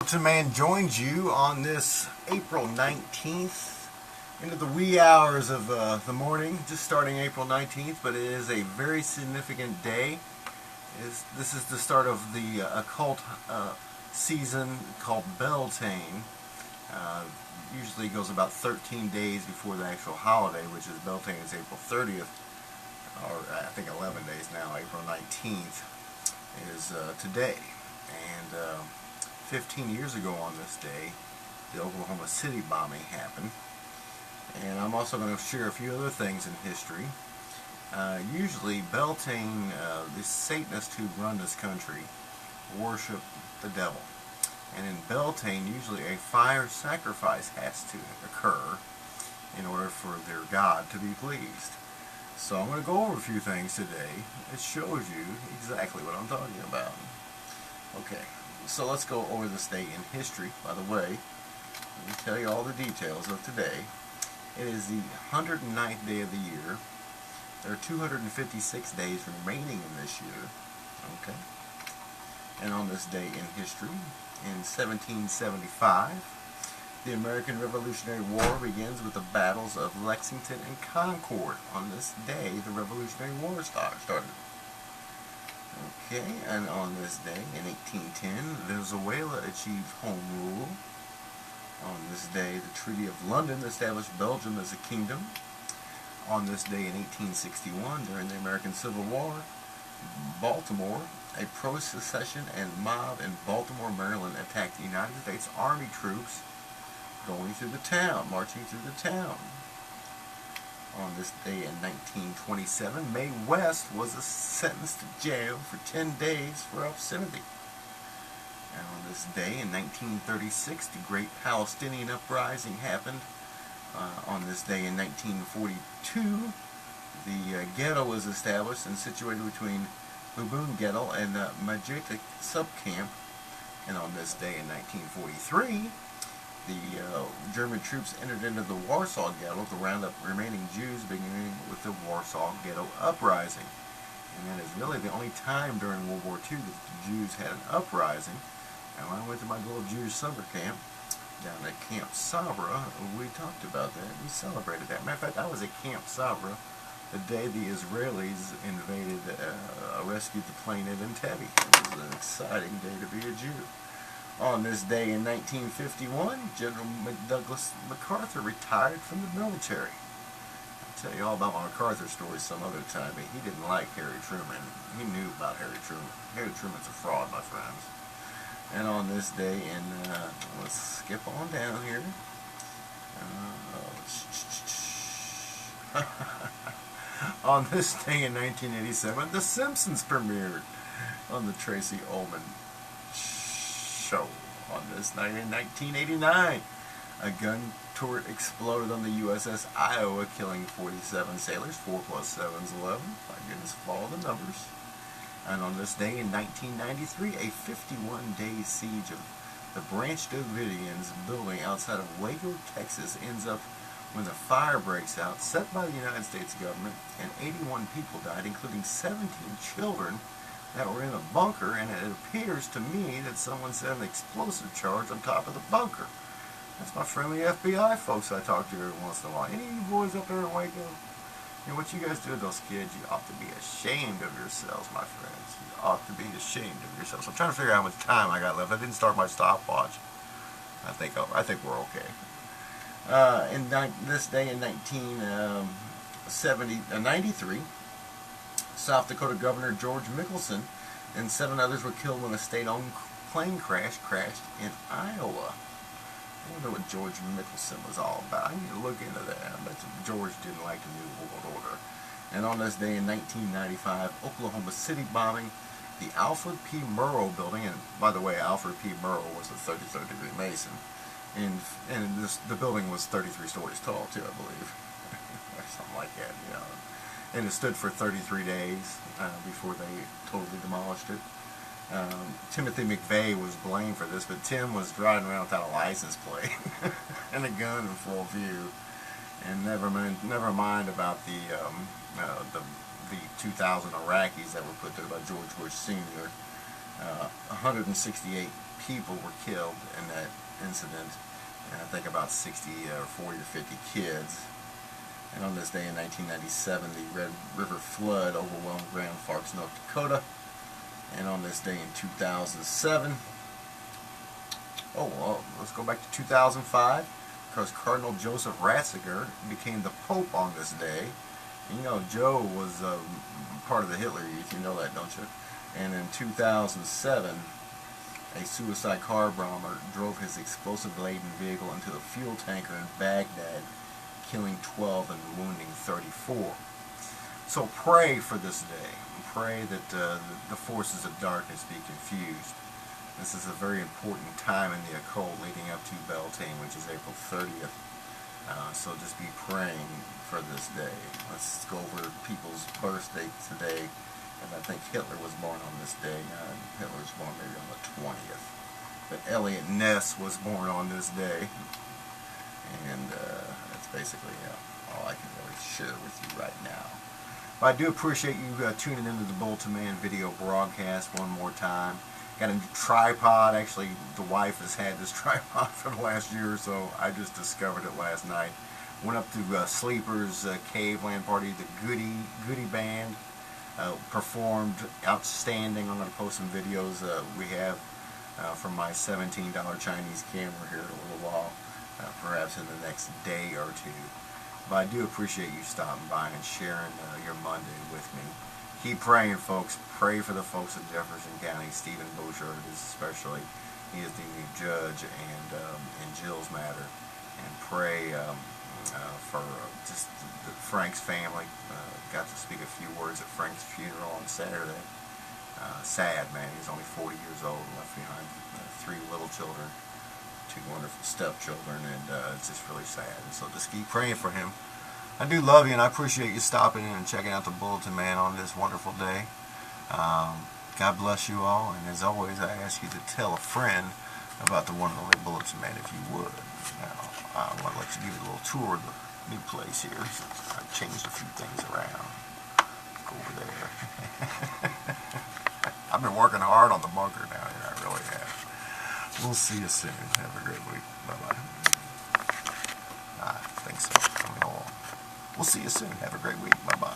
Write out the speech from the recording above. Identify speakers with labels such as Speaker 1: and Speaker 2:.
Speaker 1: Bulletinman joins you on this April 19th into the wee hours of the morning, just starting April 19th, but it is a very significant day. This is the start of the occult season called Beltane. Usually goes about 13 days before the actual holiday, which is Beltane is April 30th, or I think 11 days now. April 19th is today. And 15 years ago on this day, the Oklahoma City bombing happened. And I'm also going to share a few other things in history. Usually Beltane, the Satanists who run this country, worship the devil. And in Beltane, usually a fire sacrifice has to occur in order for their God to be pleased. So I'm going to go over a few things today. It shows you exactly what I'm talking about. Okay, so let's go over this day in history. By the way, let me tell you all the details of today. It is the 109th day of the year. There are 256 days remaining in this year. Okay. And on this day in history, in 1775, the American Revolutionary War begins with the battles of Lexington and Concord. On this day, the Revolutionary War started. Okay, and on this day, in 1810, Venezuela achieved home rule. On this day, the Treaty of London established Belgium as a kingdom. On this day, in 1861, during the American Civil War, Baltimore, a pro-secession and mob in Baltimore, Maryland, attacked the United States Army troops going through the town, marching through the town. On this day in 1927, Mae West was sentenced to jail for 10 days for obscenity. And on this day in 1936, the Great Palestinian Uprising happened. On this day in 1942, the ghetto was established and situated between Luboon Ghetto and the Majita subcamp. And on this day in 1943, the German troops entered into the Warsaw Ghetto to round up remaining Jews, beginning with the Warsaw Ghetto Uprising. And that is really the only time during World War II that the Jews had an uprising. And when I went to my little Jewish summer camp down at Camp Sabra, we talked about that. We celebrated that. Matter of fact, I was at Camp Sabra the day the Israelis invaded, rescued the plane at Entebbe. It was an exciting day to be a Jew. On this day in 1951, General Douglas MacArthur retired from the military. I'll tell you all about my MacArthur story some other time, but he didn't like Harry Truman. He knew about Harry Truman. Harry Truman's a fraud, my friends. And on this day in, let's skip on down here. On this day in 1987, The Simpsons premiered on the Tracy Ullman show. On this night in 1989, a gun turret exploded on the USS Iowa, killing 47 sailors. 4 plus 7 is 11. My goodness, follow the numbers. And on this day in 1993, a 51-day siege of the Branch Davidians building outside of Waco, Texas ends up when the fire breaks out, set by the United States government, and 81 people died, including 17 children that were in a bunker, and it appears to me that someone set an explosive charge on top of the bunker. That's my friendly FBI folks I talk to every once in a while. Any of you boys up there in Waco? You know, what you guys do with those kids, you ought to be ashamed of yourselves, my friends. You ought to be ashamed of yourselves. I'm trying to figure out how much time I got left. I didn't start my stopwatch. I think we're okay. This day in 1993, South Dakota Governor George Mickelson and 7 others were killed when a state-owned plane crashed in Iowa. I wonder what George Mickelson was all about. I need to look into that. I bet George didn't like the New World Order. And on this day in 1995, Oklahoma City bombing, the Alfred P. Murrow building, and by the way, Alfred P. Murrow was a 33rd degree Mason, and the building was 33 stories tall too, I believe, or something like that, you know. And it stood for 33 days before they totally demolished it. Timothy McVeigh was blamed for this, but Tim was driving around without a license plate and a gun in full view. And never mind about the 2,000 Iraqis that were put there by George Bush Sr. 168 people were killed in that incident, and I think about 60 or 40 or 50 kids. And on this day in 1997, the Red River flood overwhelmed Grand Forks, North Dakota. And on this day in 2007, let's go back to 2005, because Cardinal Joseph Ratzinger became the Pope on this day. And you know, Joe was part of the Hitler Youth, you know that, don't you? And in 2007, a suicide car bomber drove his explosive-laden vehicle into the fuel tanker in Baghdad, killing 12 and wounding 34. So pray for this day. Pray that the forces of darkness be confused. This is a very important time in the occult leading up to Beltane, which is April 30th. So just be praying for this day. Let's go over people's birthday today. And I think Hitler was born on this day. Hitler was born maybe on the 20th. But Elliot Ness was born on this day. And that's basically all I can really share with you right now. But I do appreciate you tuning into the Bulletinman video broadcast one more time. Got a new tripod. Actually, the wife has had this tripod for the last year or so. I just discovered it last night. Went up to Sleeper's Caveland party. The Goody Band performed outstanding. I'm going to post some videos we have from my $17 Chinese camera here in a little while, perhaps in the next day or two. But I do appreciate you stopping by and sharing your Monday with me. Keep praying, folks. Pray for the folks in Jefferson County. Stephen Bouchard is especially. He is the new judge and in Jill's matter. And pray for just Frank's family. Got to speak a few words at Frank's funeral on Saturday. Sad, man. He's only 40 years old and left behind 3 little children, 2 wonderful stepchildren, and it's just really sad. And so just keep praying for him. I do love you, and I appreciate you stopping in and checking out the Bulletinman on this wonderful day. God bless you all, and as always, I ask you to tell a friend about the wonderful Bulletinman if you would. Now, I want to let you give you a little tour of the new place here. So I've changed a few things around. Go over there. I've been working hard on the bunker down here. I really have. We'll see you soon. Have a great week. Bye-bye. I think so. We'll see you soon. Have a great week. Bye-bye.